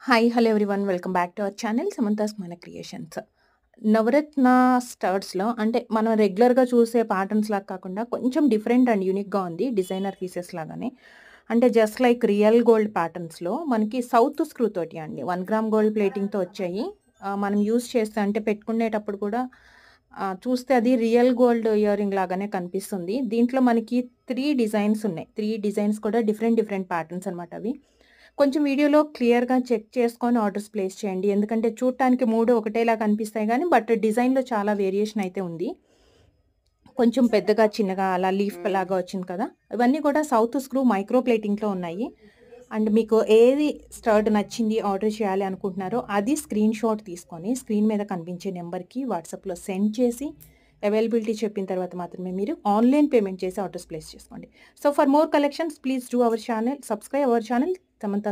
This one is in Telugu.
Hi! Hello everyone. Welcome back to our channel Samantha's మన క్రియేషన్స్. నవరత్న స్టడ్స్‌లో అంటే మనం రెగ్యులర్‌గా చూసే ప్యాటర్న్స్‌లాగా కాకుండా కొంచెం డిఫరెంట్ అండ్ యూనిక్‌గా ఉంది. డిజైనర్ పీసెస్ లాగానే. అంటే జస్ట్ లైక్ రియల్ గోల్డ్ ప్యాటర్న్స్‌లో మనకి సౌత్ స్క్రూ తోటి అండి. 1 గ్రామ్ గోల్డ్ ప్లేటింగ్‌తో వచ్చాయి. మనం యూజ్ చేస్తే అంటే పెట్టుకునేటప్పుడు కూడా చూస్తే అది రియల్ గోల్డ్ ఇయర్ రింగ్ లాగానే కనిపిస్తుంది. దీంట్లో మనకి 3 డిజైన్స్ ఉన్నాయి. 3 డిజైన్స్ కూడా డిఫరెంట్ డిఫరెంట్ ప్యాటర్న్స్ అనమాట అవి. కొంచెం వీడియోలో క్లియర్‌గా చెక్ చేసుకొని ఆర్డర్స్ ప్లేస్ చేయండి. ఎందుకంటే చూడటానికి 3 ఒకటేలా కనిపిస్తాయి గానీ, బట్ డిజైన్‌లో చాలా వేరియేషన్ అయితే ఉంది. కొంచెం పెద్దగా, చిన్నగా అలా లీఫ్ లాగా వచ్చింది కదా! ఇవన్నీ కూడా సౌత్ స్క్రూ మైక్రో ప్లేటింగ్‌లో ఉన్నాయి. అండ్ మీకు ఏది స్టడ్ నచ్చింది ఆర్డర్ చేయాలి అనుకుంటున్నారో అది స్క్రీన్‌షాట్ తీసుకొని స్క్రీన్ మీద కనిపించే నంబర్‌కి వాట్సాప్‌లో సెండ్ చేసి అవైలబిలిటీ చెప్పిన తర్వాత మాత్రమే మీరు ఆన్‌లైన్ పేమెంట్ చేసి ఆర్డర్స్ ప్లేస్ చేసుకోండి. So, for more collections please do our channel subscribe our channel Samantha